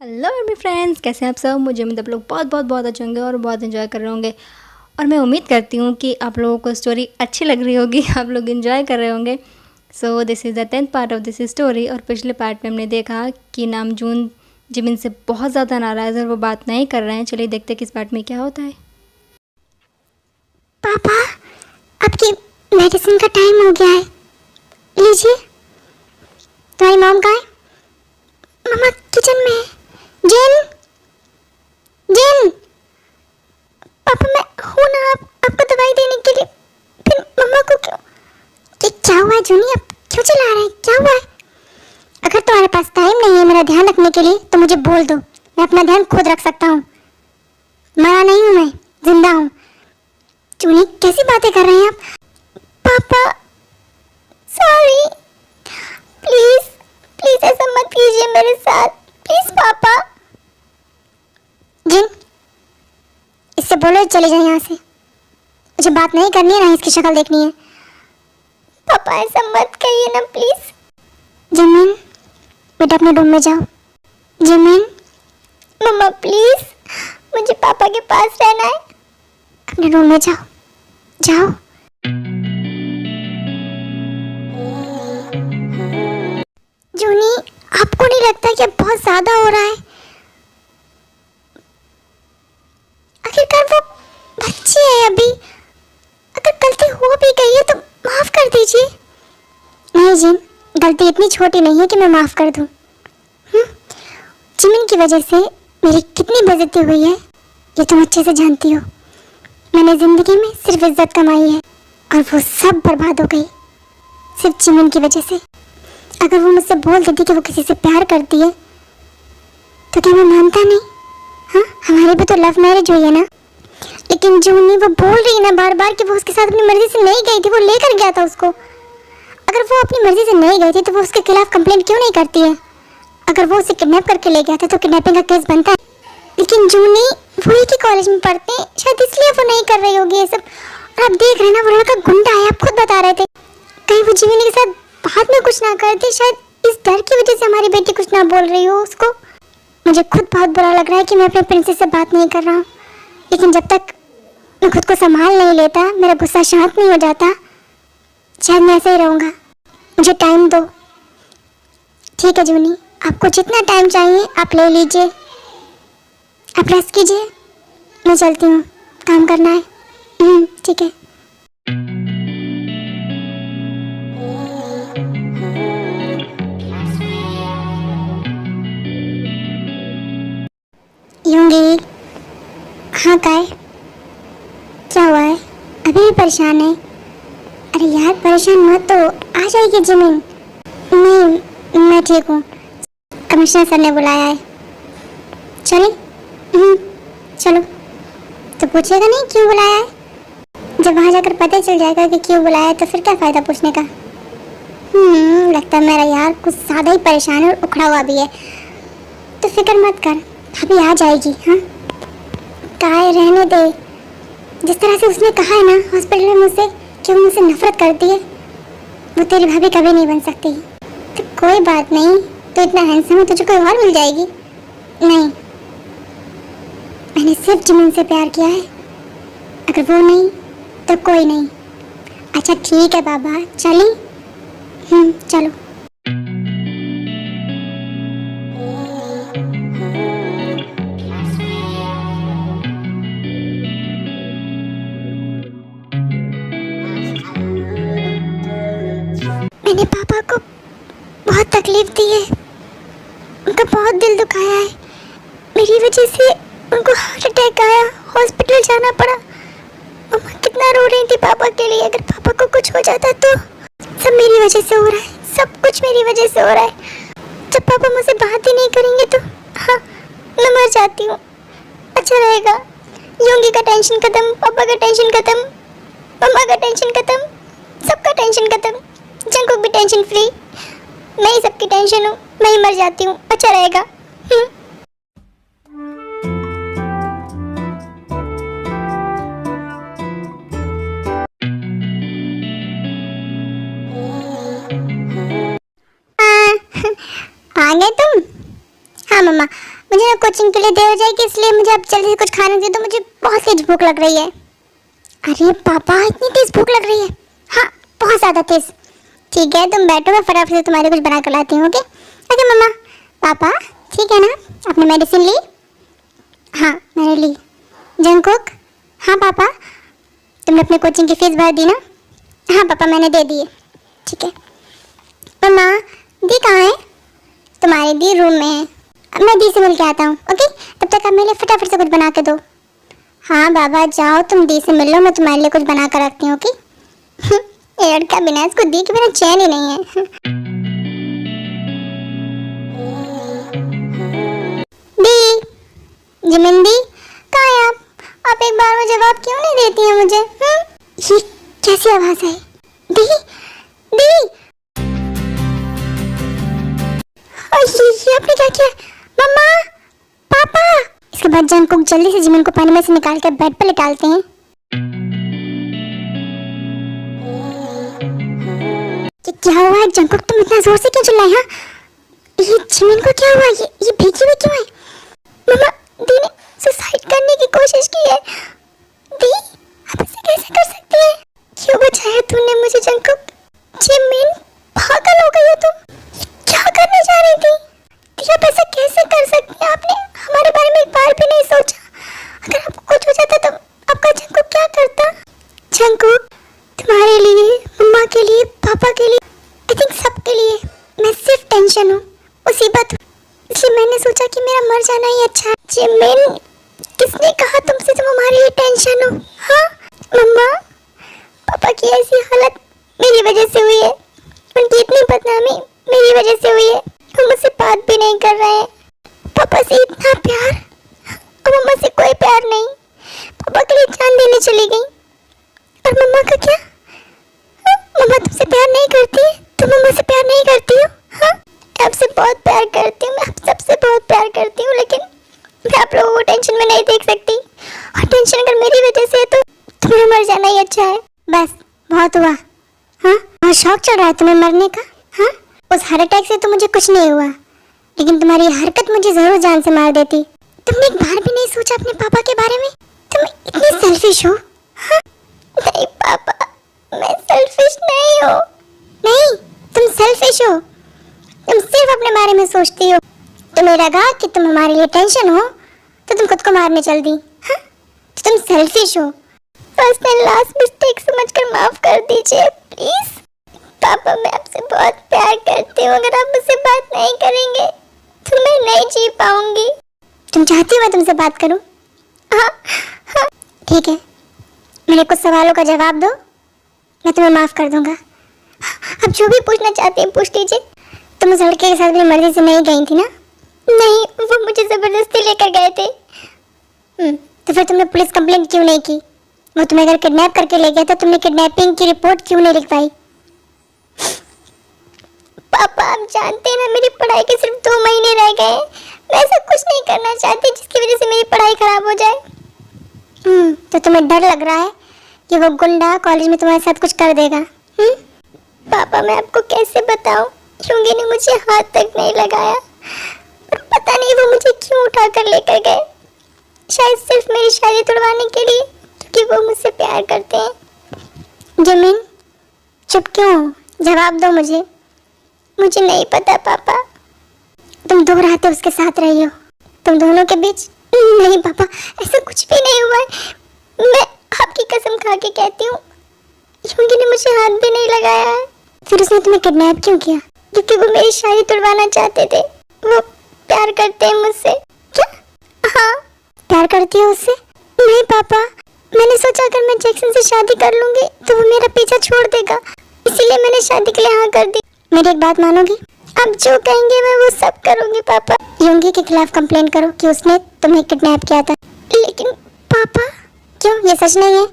Hello मेरे friends, कैसे हैं आप सब। मुझे उम्मीद आप लोग बहुत बहुत बहुत अच्छे होंगे और बहुत एंजॉय कर रहे होंगे। और मैं उम्मीद करती हूँ कि आप लोगों को स्टोरी अच्छी लग रही होगी, आप लोग एंजॉय कर रहे होंगे। So this is the 10th part of this story. और पिछले पार्ट में हमने देखा कि नामजून जिमिन से बहुत ज़्यादा नाराज़ है और वो बात नहीं कर रहे हैं। चलिए देखते हैं कि इस पार्ट में क्या होता है। पापा, आपकी मेडिसिन का टाइम हो गया है, लीजिए। तुम्हारी मॉम कहाँ है? मम्मा किचन में है। जिन, जिन, पापा मैं हूँ ना, आपको दवाई देने के लिए। फिर मम्मा को क्यों? क्या हुआ है जूनी, आप क्यों चिल्ला रहे हैं? क्या हुआ है? अगर तुम्हारे पास टाइम नहीं है मेरा ध्यान रखने के लिए तो मुझे बोल दो, मैं अपना ध्यान खुद रख सकता हूँ। मरा नहीं हूँ, मैं जिंदा हूँ। जूनी कैसी बातें कर रहे हैं आप? पापा सॉरी, प्लीज प्लीज ऐसा मत कीजिए मेरे साथ, प्लीज पापा। जिन, इससे बोलो चले जाए यहाँ से, मुझे बात नहीं करनी है, ना इसकी शक्ल देखनी है। पापा ऐसा मत कहिए ना प्लीज। जिमिन बेटा अपने रूम में जाओ। जिमिन, मम्मा प्लीज मुझे पापा के पास रहना है। अपने रूम में जाओ, जाओ। जूनी, आपको नहीं लगता कि अब बहुत ज्यादा हो रहा है? आखिरकार वो बच्ची है अभी, अगर गलती हो भी गई है तो माफ कर दीजिए। नहीं जिन, गलती इतनी छोटी नहीं है कि मैं माफ कर दूं। जिमिन की वजह से मेरी कितनी बेइज्जती हुई है ये तुम अच्छे से जानती हो। मैंने जिंदगी में सिर्फ इज्जत कमाई है और वो सब बर्बाद हो गई सिर्फ जिमिन की वजह से। अगर वो मुझसे बोल देती कि वो किसी से प्यार करती है तो क्या मैं मानता नहीं? हाँ, हमारी भी तो लव मैरिज हुई है ना। लेकिन जूनी वो बोल रही है ना बार बार कि वो उसके साथ अपनी मर्जी से नहीं गई थी, वो लेकर गया था उसको। अगर वो अपनी मर्जी से नहीं गई थी तो वो उसके खिलाफ कंप्लेंट क्यों नहीं करती है? अगर वो उसे किडनैप करके ले गया था तो किडनैपिंग का केस बनता है। लेकिन जूनी वो एक ही कॉलेज में पढ़ते हैं, शायद इसलिए वो नहीं कर रही होगी ये सब। और आप देख रहे हैं ना, वो लड़का गुंडा है, आप खुद बता रहे थे। कहीं वो जीवनी के साथ बाद में कुछ ना करती, शायद इस डर की वजह से हमारी बेटी कुछ ना बोल रही हो उसको। मुझे खुद बहुत बुरा लग रहा है कि मैं अपने प्रिंसेस से बात नहीं कर रहा हूँ, लेकिन जब तक मैं खुद को संभाल नहीं लेता, मेरा गुस्सा शांत नहीं हो जाता, शायद मैं ऐसे ही रहूँगा। मुझे टाइम दो। ठीक है जूनी, आपको जितना टाइम चाहिए आप ले लीजिए, आप रेस्ट कीजिए, मैं चलती हूँ, काम करना है। ठीक है। यूंगी, हाँ काय, क्या हुआ है? अभी भी परेशान है? अरे यार परेशान मत हो, आ जाएगी जिमिन। नहीं मैं ठीक हूँ, कमिश्नर सर ने बुलाया है। चले? चलो। तो पूछेगा नहीं क्यों बुलाया है? जब वहाँ जाकर पता चल जाएगा कि क्यों बुलाया है तो फिर क्या फ़ायदा पूछने का। लगता है मेरा यार कुछ ज़्यादा ही परेशान है और उखड़ा हुआ भी है। तो फिक्र मत कर, अभी आ जाएगी। हाँ काय, रहने दे। जिस तरह से उसने कहा है ना हॉस्पिटल में मुझसे कि वो मुझसे नफरत करती है, वो तेरी भाभी कभी नहीं बन सकती। तो कोई बात नहीं, तो इतना हैंडसम है, तुझे कोई और मिल जाएगी। नहीं, मैंने सिर्फ जिमिन से प्यार किया है, अगर वो नहीं तो कोई नहीं। अच्छा ठीक है बाबा, चलें? चलो। मैंने पापा को बहुत तकलीफ दी है, उनका बहुत दिल दुखाया है। मेरी वजह से उनको हार्ट अटैक आया, हॉस्पिटल जाना पड़ा। मम्मा कितना रो रही थी पापा के लिए। अगर पापा को कुछ हो जाता तो सब मेरी वजह से हो रहा है, सब कुछ मेरी वजह से हो रहा है। जब पापा मुझसे बात ही नहीं करेंगे तो हाँ, मैं मर जाती हूँ। अच्छा रहेगा, योंगी का टेंशन खत्म, पापा का टेंशन खत्म, मम्मा का टेंशन खत्म, सबका टेंशन खत्म, जंकुक भी टेंशन फ्री। मैं ही सबकी टेंशन हूँ, मैं ही मर जाती हूँ। अच्छा रहेगा। आ गए तुम? हाँ मम्मा मम्मा, मुझे ना कोचिंग के लिए देर हो जाएगी, इसलिए मुझे अब जल्दी से कुछ खाने दे दो, मुझे बहुत तेज भूख लग रही है। अरे पापा, इतनी तेज भूख लग रही है? हाँ, बहुत ज़्यादा तेज। ठीक है, तुम बैठो, मैं फटाफट से तुम्हारे कुछ बना कर लाती हूँ। ओके ओके मम्मा। पापा ठीक है ना, आपने मेडिसिन ली? हाँ मैंने ली। जंगकुक? हाँ पापा। तुमने अपने कोचिंग की फीस भर दी ना? हाँ पापा, मैंने दे दी है। ठीक है। मम्मा, दी कहाँ है? तुम्हारी दी रूम में है। अब मैं दी से मिल के आता हूँ। ओके, तब तक आप मेरे लिए फटाफट से कुछ बना के दो। हाँ बाबा, जाओ तुम दी से मिल लो, मैं तुम्हारे लिए कुछ बना कर रखती हूँ। ओके ये लड़का बिना इसको दी के बिना चैन ही नहीं है। दी, जिमिन दी, कहाँ है आप? आप एक बार में जवाब क्यों नहीं देती हैं मुझे? ये कैसी आवाज़ है? दी दी, ये आपने क्या किया? मम्मा, पापा। इसके बाद जंगकुक जल्दी से जिमिन को पानी में से निकाल कर बेड पर लेटालते हैं। क्या हुआ है जंगकुक, तुम इतना जोर से क्यों चिल्लाई? हाँ, ये जिमिन को क्या हुआ? ये भीगी हुई क्यों है? मम्मा, दी ने सुसाइड करने की कोशिश की है। दी, आप ऐसे कैसे कर सकती है? क्यों बचाया तूने मुझे जंगकुक? जिमिन, पागल हो गई हो तुम? क्या करने जा रही थी? दी, आप ऐसा कैसे कर सकती हैं? आपने हमारे बारे में एक बार भी नहीं सोचा। अगर आपको कुछ हो जाता तो आपका जंगकुक क्या करता? जंगकुक, तुम्हारे लिए, मम्मा के लिए, पापा के लिए, आई थिंक सबके लिए मैं सिर्फ टेंशन हूँ, मुसीबत। इसलिए मैंने सोचा कि मेरा मर जाना ही अच्छा है। जिमिन, किसने कहा तुमसे तुम हमारे लिए टेंशन हो? हाँ मम्मा, पापा की ऐसी हालत मेरी वजह से हुई है, उनकी इतनी बदनामी मेरी वजह से हुई है। वो मुझसे बात भी नहीं कर रहे हैं। पापा से इतना प्यार और मम्मा से कोई प्यार नहीं। पापा के लिए जान देने चली गई। और मम्मा का क्या? मम्मा तुमसे प्यार नहीं करती है? तुम मम्मा से प्यार नहीं करती हो? हाँ, मैं आपसे बहुत प्यार करती हूँ, मैं आप सबसे बहुत प्यार करती हूँ, लेकिन मैं आप लोगों को टेंशन में नहीं देख सकती। और टेंशन अगर मेरी वजह से है तो तुम्हें मर जाना ही अच्छा है। बस बहुत हुआ। हाँ, और शौक चढ़ रहा है तुम्हें मरने का? हाँ, उस हार्ट अटैक से तो मुझे कुछ नहीं हुआ, लेकिन तुम्हारी हरकत मुझे जरूर जान से मार देती। तुमने एक बार भी नहीं सोचा अपने पापा के बारे में? तुम इतनी सेल्फिश हो। हाँ? नहीं पापा, मैं सेल्फिश नहीं हूँ। नहीं, तुम सेल्फिश हो। तुम सिर्फ अपने बारे में सोचती हो। तुम्हें लगा कि तुम हमारे लिए टेंशन हो तो तुम खुद को मारने चल दी। हाँ? तो तुम सेल्फिश हो। फर्स्ट एंड लास्ट मिस्टेक समझकर माफ कर दीजिए प्लीज। पापा, मैं आपसे बहुत प्यार करती हूँ, अगर आप मुझसे बात नहीं करेंगे तो मैं नहीं जी पाऊंगी। तुम चाहती हो मैं तुमसे बात करूँ? हाँ हाँ ठीक है, मेरे कुछ सवालों का जवाब दो, मैं तुम्हें माफ कर दूंगा। अब जो भी पूछना चाहते हैं पूछ लीजिए। तुम उस लड़के के साथ मेरी मर्जी से नहीं गई थी ना? नहीं, वो मुझे जबरदस्ती लेकर गए थे। तो फिर तुमने पुलिस कंप्लेंट क्यों नहीं की? वो तुम्हें अगर किडनैप करके ले गया था, तुमने किडनैपिंग की रिपोर्ट क्यों नहीं लिख पाई? पापा, आप जानते हैं ना मेरी पढ़ाई के सिर्फ 2 महीने रह गए हैं। मैं ऐसा कुछ नहीं करना चाहती जिसकी वजह से मेरी पढ़ाई खराब हो जाए। तो तुम्हें डर लग रहा है कि वो गुंडा कॉलेज में तुम्हारे साथ कुछ कर देगा? पापा, मैं आपको कैसे बताऊं, युंगी ने मुझे हाथ तक नहीं लगाया और पता नहीं वो मुझे क्यों उठा कर लेकर गए। शायद सिर्फ मेरी शादी तुड़वाने के लिए, क्योंकि वो मुझसे प्यार करते हैं। जिमिन, चुप क्यों हो? जवाब दो मुझे। मुझे नहीं पता पापा। तुम 2 रातें उसके साथ रही हो, तुम दोनों के बीच? नहीं पापा, ऐसा कुछ भी नहीं हुआ है। मैं आपकी कसम खा के कहती हूँ, युंगी ने मुझे हाथ भी नहीं लगाया है। फिर उसने तुम्हें किडनैप क्यों किया? क्योंकि वो मेरी शादी तुड़वाना चाहते थे। वो प्यार करते हैं मुझसे। क्या? हाँ, प्यार करती हो उससे? नहीं पापा, मैंने सोचा अगर मैं जैक्सन से शादी कर लूंगी तो वो मेरा पीछा छोड़ देगा, इसीलिए मैंने शादी के लिए हाँ कर दी। मेरी एक बात मानोगी? आप जो कहेंगे मैं वो सब करूंगी पापा। युंगी के खिलाफ कंप्लेंट करो कि उसने तुम्हें किडनैप किया था। लेकिन पापा, क्यों, ये सच नहीं है?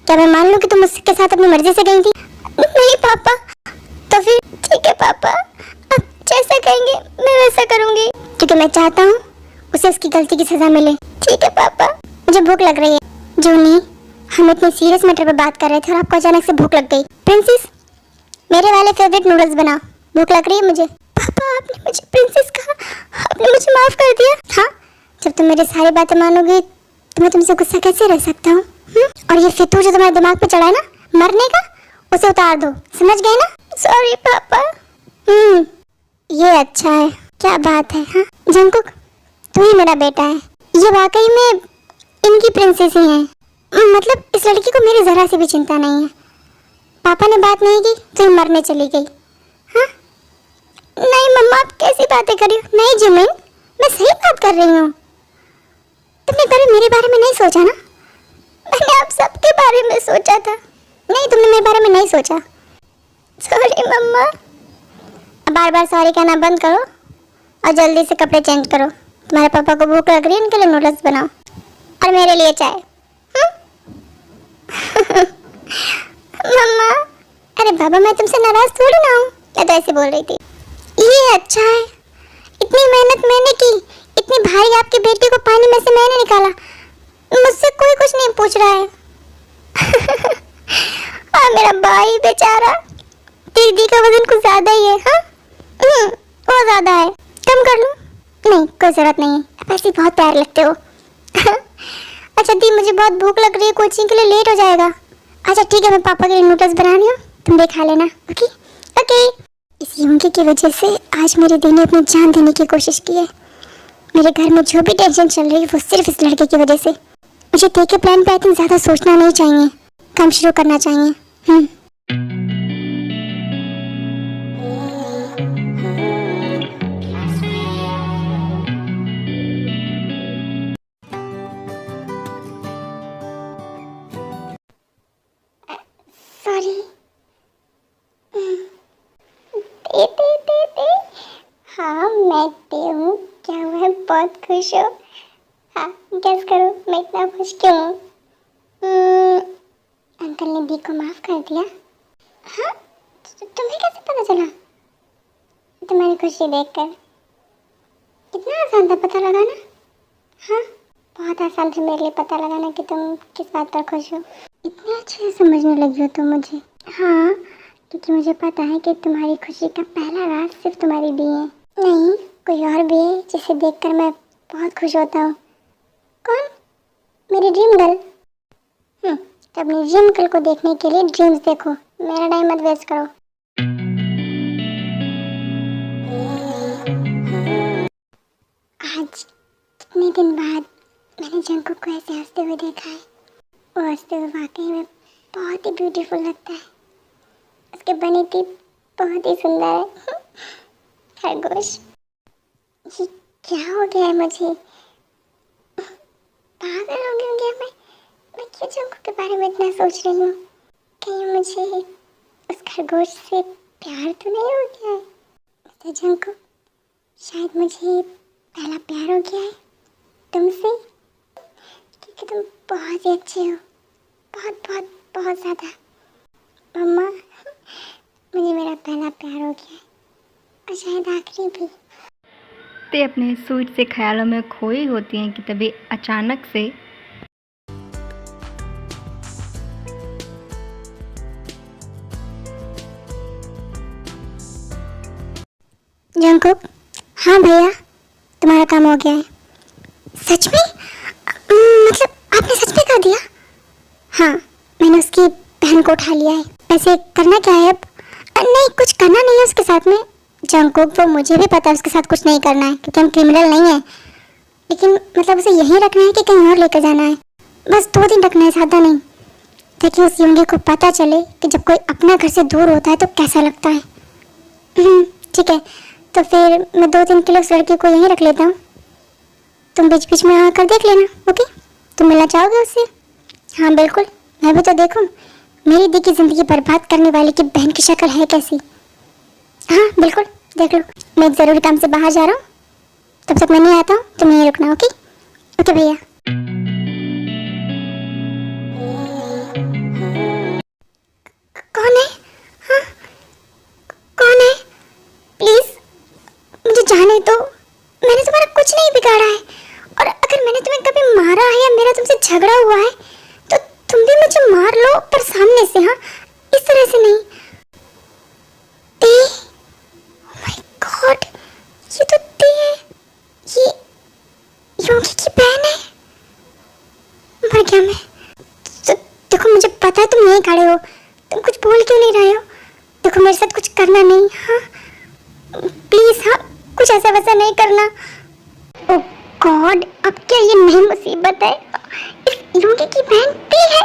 क्या मैं मान लूं कि तुम उसके साथ अपनी मर्जी से गई थी? नहीं पापा। तो फिर ठीक है पापा, आप जैसा कहेंगे मैं वैसा करूंगी, क्योंकि मैं चाहता हूँ उसे उसकी गलती की सजा मिले। ठीक है पापा। मुझे भूख लग रही है। जूनी, हम इतने सीरियस मैटर पर बात कर रहे थे और आपको अचानक से भूख लग गई। प्रिंसेस, मेरे वाले फेवरेट नूडल्स बनाओ, भूख लग रही है मुझे। पापा, आपने मुझे प्रिंसेस कहा? आपने मुझे माफ कर दिया। हाँ, जब तुम मेरी सारी बातें मानोगे तो मैं तुमसे गुस्सा कैसे रह सकता हूँ? और ये फितूर जो तुम्हारे दिमाग पे चढ़ा है ना मरने का, उसे उतार दो, समझ गए ना? सॉरी पापा। ये अच्छा है, क्या बात है। हाँ जंकुक, तू ही मेरा बेटा है। ये वाकई में इनकी प्रिंसेस ही है। मतलब इस लड़की को मेरी जरा सी भी चिंता नहीं है। पापा ने बात नहीं की तो ये मरने चली गई। हाँ नहीं मम्मा, आप कैसी बातें कर रही हो? नहीं जिमिन, मैं सही बात कर रही हूँ। तुमने कभी मेरे बारे में नहीं सोचा ना? मैंने आप सबके बारे में सोचा था। नहीं, तुमने मेरे बारे में नहीं सोचा। सॉरी मम्मा। अब बार बार सॉरी कहना बंद करो और जल्दी से कपड़े चेंज करो। तुम्हारे पापा को भूख लग रही है, उनके लिए नूडल्स बनाओ और मेरे लिए चाय। मम्मा, अरे बाबा, मैं तुमसे नाराज थोड़ी ना हूँ, मैं तो ऐसे बोल रही थी। ये अच्छा है, इतनी मेहनत मैंने की, इतनी भारी आपकी बेटी को पानी में से मैंने निकाला, मुझसे कोई कुछ नहीं पूछ रहा है। हाँ मेरा भाई बेचारा, दीदी का वजन कुछ ज्यादा ही है। हाँ बहुत ज्यादा है, कम कर लूं? नहीं, कोई जरूरत नहीं है, आप ऐसे बहुत प्यार लगते हो। अच्छा दी, मुझे बहुत भूख लग रही है, कोचिंग के लिए लेट हो जाएगा। अच्छा ठीक है, मैं पापा के लिए नूडल्स बना रही हूँ, तुम भी खा लेना। Okay okay. इस योंगी की वजह से आज मेरी दी ने अपनी जान देने की कोशिश की है। मेरे घर में जो भी टेंशन चल रही है वो सिर्फ इस लड़के की वजह से। मुझे दे के प्लान पे आई थिंक ज़्यादा सोचना नहीं चाहिए, काम शुरू करना चाहिए। सॉरी। दे। हाँ मैं दे हूँ, क्या हुआ है, बहुत खुश हो? हाँ गेस करो मैं इतना खुश क्यों हूँ? अंकल ने दी को माफ कर दिया। हाँ तुम्हें कैसे पता चला? तुम्हारी खुशी देखकर। कितना आसान था पता लगाना। हाँ बहुत आसान था मेरे लिए पता लगाना कि तुम किस बात पर खुश हो। इतने अच्छे से समझने लगी हो तुम मुझे। हाँ क्योंकि मुझे पता है कि तुम्हारी खुशी का पहला राज सिर्फ तुम्हारी दी है। नहीं, कोई और भी है जिसे देखकर मैं बहुत खुश होता हूँ। कौन? मेरी ड्रीम गर्ल। तो अपनी ड्रीम गर्ल को देखने के लिए ड्रीम्स देखो, मेरा टाइम मत वेस्ट करो। आज कितने दिन बाद मैंने जंकुक को ऐसे हंसते हुए देखा है। वो हंसते हुए वाकई में बहुत ही ब्यूटीफुल लगता है। उसके बनी थी बहुत ही सुंदर है। खरगोश, ये क्या हो गया है मुझे? पागल हो गई हूँ क्या मैं क्यों जंकुक के बारे में इतना सोच रही हूँ? कहीं मुझे उस खरगोश से प्यार तो नहीं हो गया है? मिस्टर जंकुक, शायद मुझे पहला प्यार हो गया है तुमसे, क्योंकि तुम बहुत ही अच्छे हो, बहुत बहुत बहुत ज़्यादा। मम्मा, मुझे मेरा पहला प्यार हो गया है और शायद आखिरी भी। ते अपने स्वीट से ख्यालों में खोई होती हैं कि तभी अचानक से जंकुक, हाँ भैया तुम्हारा काम हो गया है। सच में? मतलब आपने सच में कर दिया? हाँ मैंने उसकी बहन को उठा लिया है। वैसे करना क्या है अब? नहीं कुछ करना नहीं है उसके साथ में जंकुक, वो मुझे भी पता है उसके साथ कुछ नहीं करना है क्योंकि हम क्रिमिनल नहीं है, लेकिन मतलब उसे यहीं रखना है कि कहीं और लेकर जाना है? बस 2 दिन रखना है, ज़्यादा नहीं, ताकि उस योंगी को पता चले कि जब कोई अपना घर से दूर होता है तो कैसा लगता है। ठीक है, तो फिर मैं 2 दिन के लिए उस लड़की को यहीं रख लेता हूँ, तुम बीच बीच में आकर देख लेना। ओके, तुम मिलना चाहोगे उससे? हाँ बिल्कुल, मैं भी तो देखूँ मेरी दी की ज़िंदगी बर्बाद करने वाले की बहन की शक्ल है कैसी। हाँ बिल्कुल देख लो, मैं एक ज़रूरी काम से बाहर जा रहा हूँ, तब तक मैं नहीं आता हूँ, तुम यहीं रुकना। ओके ओके भैया। कौन है? हाँ कौन है? प्लीज़ मुझे जाने दो, मैंने तुम्हारा कुछ नहीं बिगाड़ा है, और अगर मैंने तुम्हें कभी मारा है या मेरा तुमसे झगड़ा हुआ है तो तुम भी मुझे मार लो, पर सामने से। हाँ इस तरह से नहीं। ती, ओह माय गॉड, ये तो ती है। क्या मैं देखो, मुझे पता है तुम यहीं खड़े हो, तुम कुछ बोल क्यों नहीं रहे हो? देखो मेरे साथ कुछ करना नहीं, हाँ प्लीज, हाँ कुछ ऐसा वैसा नहीं करना। ओह गॉड, अब क्या ये नई मुसीबत है? इस लूंगी की बहन भी है।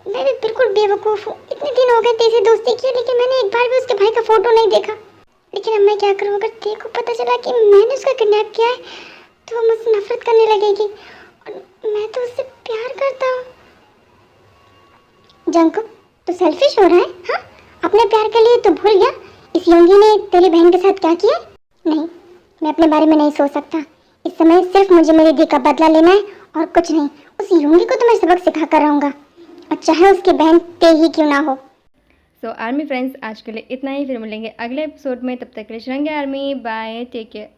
मैं भी बिल्कुल बेवकूफ हूँ, इतने दिन हो गए थे इसे दोस्ती की, लेकिन मैंने एक बार भी उसके भाई का फोटो नहीं देखा। लेकिन अब मैं क्या करूँ? अगर देखो पता चला कि मैंने उसका किडनैप किया है तो वो मुझसे नफरत करने लगेगी, और मैं तो उससे प्यार करता हूँ। जंकुक, तो सेल्फिश हो रहा है? हाँ, अपने प्यार के लिए तो भूल गया इस योंगी ने तेरी बहन के साथ क्या किया? नहीं, मैं अपने बारे में नहीं सोच सकता। इस समय सिर्फ मुझे मेरी दी का बदला लेना है और कुछ नहीं। उस योंगी को तो मैं सबक सिखा कर रहूँगा, और चाहे उसकी बहन ते ही क्यों ना हो। सो आर्मी फ्रेंड्स, आज के लिए इतना ही। फिर मिलेंगे अगले एपिसोड में, तब तक के लिए रहेंगे आर्मी। Bye, take care.